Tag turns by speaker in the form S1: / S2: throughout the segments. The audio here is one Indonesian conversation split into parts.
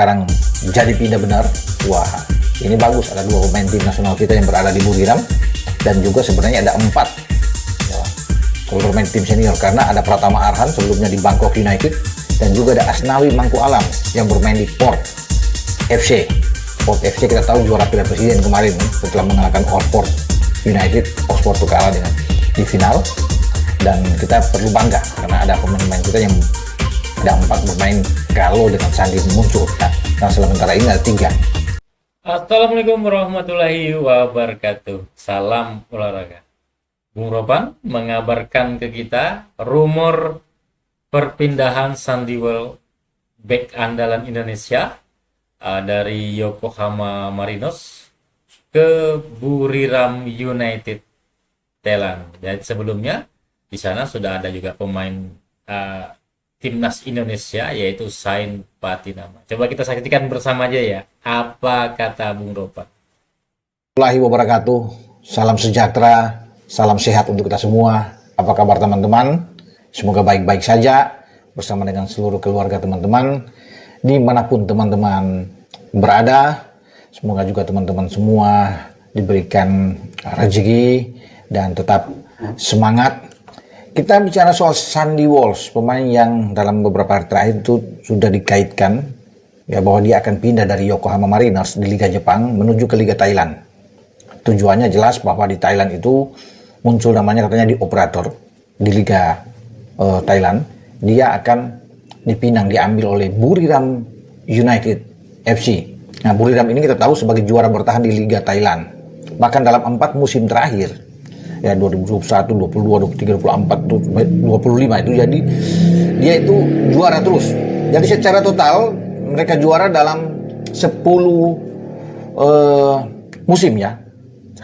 S1: sekarang jadi pindah benar. Wah, ini bagus, ada dua pemain tim nasional kita yang berada di Buriram, dan juga sebenarnya ada 4 ya, kalau bermain tim senior, karena ada Pratama Arhan sebelumnya di Bangkok United, dan juga ada Asnawi Mangku Alam yang bermain di Port FC. Port FC kita tahu juara Piala Presiden kemarin setelah mengalahkan Oxford United. Oxford itu kalah di final, dan kita perlu bangga karena ada pemain-pemain kita yang ada 4 bermain kalau dengan Sandi muncul. Nah, sementara ini ada 3.
S2: Assalamualaikum warahmatullahi wabarakatuh. Salam olahraga. Bung Ropan mengabarkan ke kita rumor perpindahan Sandi Well bek andalan Indonesia dari Yokohama Marinos ke Buriram United Thailand. Dan sebelumnya di sana sudah ada juga pemain timnas Indonesia, yaitu Sain Patinama. Coba kita saksikan bersama aja ya, apa kata Bung Ropan.
S1: Assalamualaikum warahmatullahi wabarakatuh. Salam sejahtera, salam sehat untuk kita semua. Apa kabar teman-teman? Semoga baik-baik saja bersama dengan seluruh keluarga teman-teman dimanapun teman-teman berada. Semoga juga teman-teman semua diberikan rezeki dan tetap semangat. Kita bicara soal Sandy Walsh, pemain yang dalam beberapa hari terakhir itu sudah dikaitkan ya bahwa dia akan pindah dari Yokohama Mariners di Liga Jepang menuju ke Liga Thailand. Tujuannya jelas bahwa di Thailand itu muncul namanya katanya di operator di Liga Thailand. Dia akan dipinang, diambil oleh Buriram United FC. Nah, Buriram ini kita tahu sebagai juara bertahan di Liga Thailand. Bahkan dalam 4 musim terakhir ya 2021, 22, 23, 24, 25 itu, jadi dia itu juara terus. Jadi secara total mereka juara dalam 10 musim ya.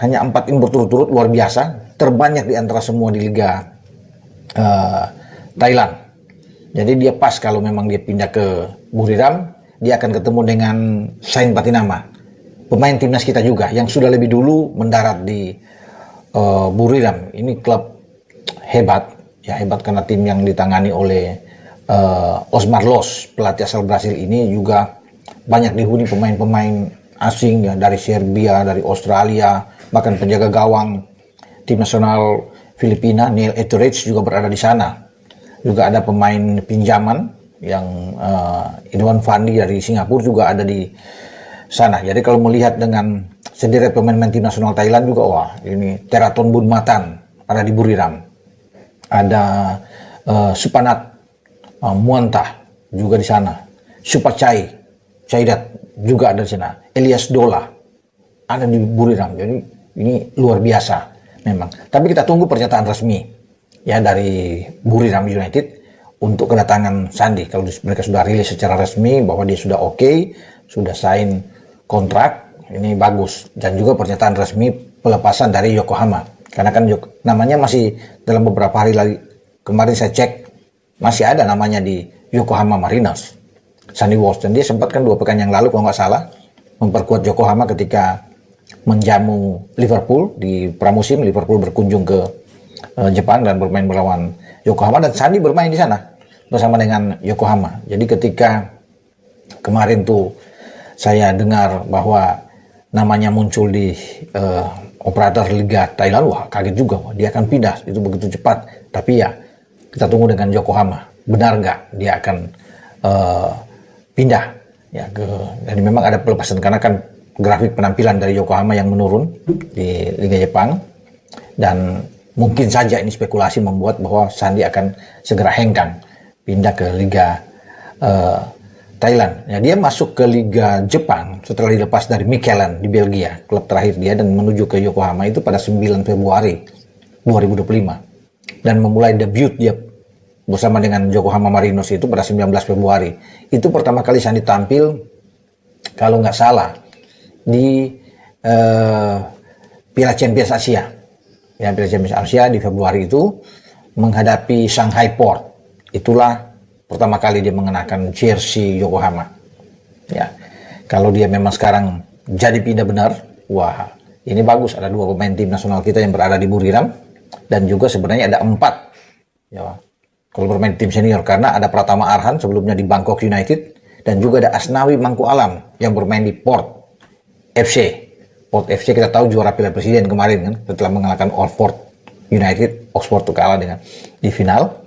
S1: Hanya 4 ini berturut-turut, luar biasa. Terbanyak di antara semua di Liga Thailand. Jadi dia pas kalau memang dia pindah ke Buriram, dia akan ketemu dengan Sain Patinama, pemain timnas kita juga yang sudah lebih dulu mendarat di Buriram. Ini klub hebat, ya hebat karena tim yang ditangani oleh Osmar Los, pelatih asal Brasil ini juga banyak dihuni pemain-pemain asing ya, dari Serbia, dari Australia, bahkan penjaga gawang tim nasional Filipina Neil Etheridge juga berada di sana. Juga ada pemain pinjaman yang Idwan Fandi dari Singapura juga ada di sana. Jadi kalau melihat dengan sederet pemain-pemain tim nasional Thailand juga, wah ini Teraton Bunmatan ada di Buriram, ada Supanat Muantah juga di sana, Supachai Caidat juga ada di sana, Elias Dola ada di Buriram. Jadi ini luar biasa memang. Tapi kita tunggu pernyataan resmi ya dari Buriram United untuk kedatangan Sandi. Kalau mereka sudah rilis secara resmi bahwa dia sudah oke, sudah sign kontrak, ini bagus. Dan juga pernyataan resmi pelepasan dari Yokohama, karena kan namanya masih dalam beberapa hari lagi, kemarin saya cek masih ada namanya di Yokohama Mariners, Sandy Walsh. Dan dia sempat kan 2 pekan yang lalu kalau nggak salah memperkuat Yokohama ketika menjamu Liverpool di pramusim. Liverpool berkunjung ke Jepang dan bermain melawan Yokohama, dan Sandi bermain di sana bersama dengan Yokohama. Jadi ketika kemarin tuh saya dengar bahwa namanya muncul di operator Liga Thailand, wah kaget juga, wah, dia akan pindah itu begitu cepat. Tapi ya kita tunggu dengan Yokohama, benar nggak dia akan pindah ya ke. Dan memang ada pelepasan karena kan grafik penampilan dari Yokohama yang menurun di Liga Jepang, dan mungkin saja ini spekulasi membuat bahwa Sandi akan segera hengkang pindah ke Liga Thailand. Ya, dia masuk ke Liga Jepang setelah dilepas dari Mikelen di Belgia, klub terakhir dia, dan menuju ke Yokohama itu pada 9 Februari 2025. Dan memulai debut dia bersama dengan Yokohama Marinos itu pada 19 Februari. Itu pertama kali Sandi tampil kalau nggak salah di Piala Champions Asia. Ya, Piala Champions Asia di Februari itu menghadapi Shanghai Port. Itulah pertama kali dia mengenakan jersey Yokohama. Ya, kalau dia memang sekarang jadi pindah benar, wah ini bagus. Ada 2 pemain tim nasional kita yang berada di Buriram, dan juga sebenarnya ada 4 ya kalau bermain tim senior, karena ada Pratama Arhan sebelumnya di Bangkok United, dan juga ada Asnawi Mangku Alam yang bermain di Port FC. Port FC kita tahu juara Piala Presiden kemarin kan, setelah mengalahkan Oxford United. Oxford tuh kalah dengan di final,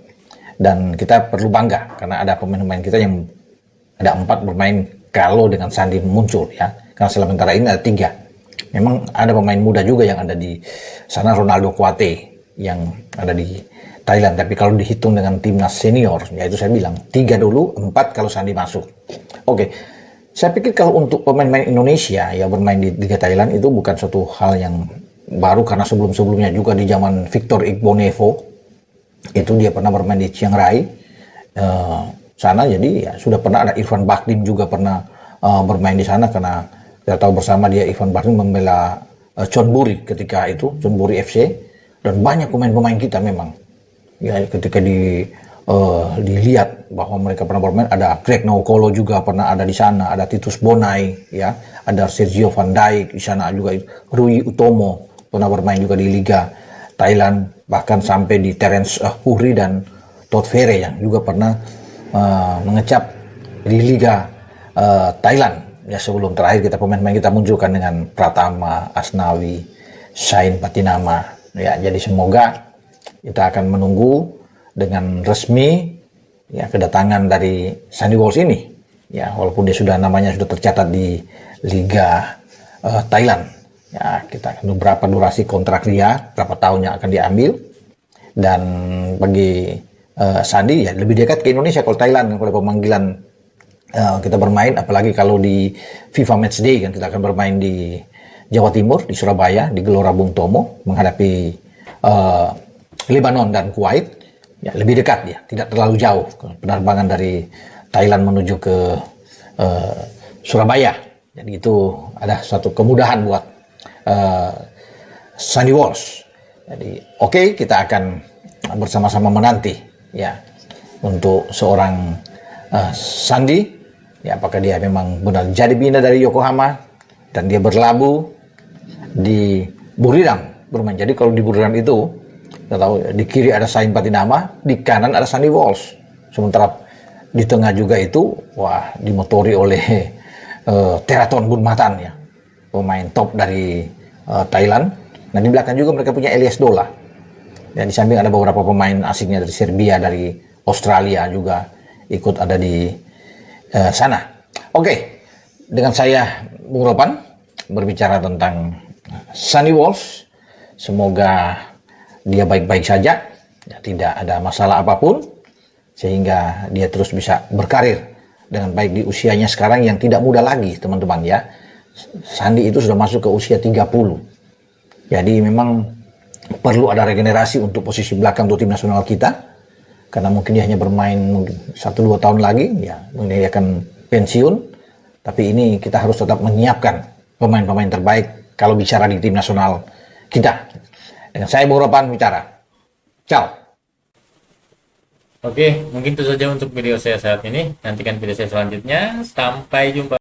S1: dan kita perlu bangga karena ada pemain-pemain kita yang ada 4 bermain kalau dengan Sandi muncul ya, karena sementara ini ada 3. Memang ada pemain muda juga yang ada di sana, Ronaldo Kuate yang ada di Thailand, tapi kalau dihitung dengan timnas senior, yaitu saya bilang 3 dulu, 4 kalau Sandi masuk. Oke, saya pikir kalau untuk pemain-pemain Indonesia ya bermain di Liga Thailand itu bukan suatu hal yang baru, karena sebelum-sebelumnya juga di zaman Victor Igbonevo itu dia pernah bermain di Chiang Rai sana, jadi ya sudah pernah ada Irfan Bahdim juga pernah bermain di sana, karena kita tahu bersama dia Irfan Bahdim membela Chonburi ketika itu, Chonburi FC, dan banyak pemain-pemain kita memang ya ketika dilihat bahwa mereka pernah bermain. Ada Greg Naukolo juga pernah ada di sana, ada Titus Bonai ya, ada Sergio Van Dijk di sana juga, Rui Utomo pernah bermain juga di Liga Thailand, bahkan sampai di Terence Puri dan Todd Fere yang juga pernah mengecap di Liga Thailand ya. Sebelum terakhir kita pemain-pemain kita munculkan dengan Pratama, Asnawi, Sain Patinama ya. Jadi semoga kita akan menunggu dengan resmi ya kedatangan dari Sandy Walsh ini ya, walaupun dia sudah namanya sudah tercatat di Liga Thailand ya. Kita akan berapa durasi kontrak dia, berapa tahun yang akan diambil, dan bagi Sandi ya lebih dekat ke Indonesia kalau Thailand, kalau pemanggilan kita bermain, apalagi kalau di FIFA Matchday kan kita akan bermain di Jawa Timur, di Surabaya, di Gelora Bung Tomo menghadapi Lebanon dan Kuwait ya, lebih dekat ya, tidak terlalu jauh penerbangan dari Thailand menuju ke Surabaya. Jadi itu ada suatu kemudahan buat Sandy Walsh. Jadi oke, kita akan bersama-sama menanti ya untuk seorang Sandi ya, apakah dia memang benar jadi pindah dari Yokohama dan dia berlabuh di Buriram bermain. Jadi kalau di Buriram itu kita tahu di kiri ada Sain Patinama, di kanan ada Sandy Walsh, sementara di tengah juga itu wah dimotori oleh Teraton Bunmatan ya, pemain top dari Thailand. Nah di belakang juga mereka punya Elias Dola. Dan di samping ada beberapa pemain asingnya dari Serbia, dari Australia juga ikut ada di sana. Oke, dengan saya Bung Ropan berbicara tentang Sandy Walsh. Semoga dia baik-baik saja, ya, tidak ada masalah apapun, sehingga dia terus bisa berkarir dengan baik di usianya sekarang yang tidak muda lagi teman-teman ya. Sandi itu sudah masuk ke usia 30. Jadi memang perlu ada regenerasi untuk posisi belakang untuk tim nasional kita, karena mungkin dia hanya bermain 1-2 tahun lagi ya, mungkin dia akan pensiun. Tapi ini kita harus tetap menyiapkan pemain-pemain terbaik kalau bicara di tim nasional kita. Dengan saya Bung Ropan bicara. Ciao.
S2: Oke, mungkin itu saja untuk video saya saat ini. Nantikan video saya selanjutnya. Sampai jumpa.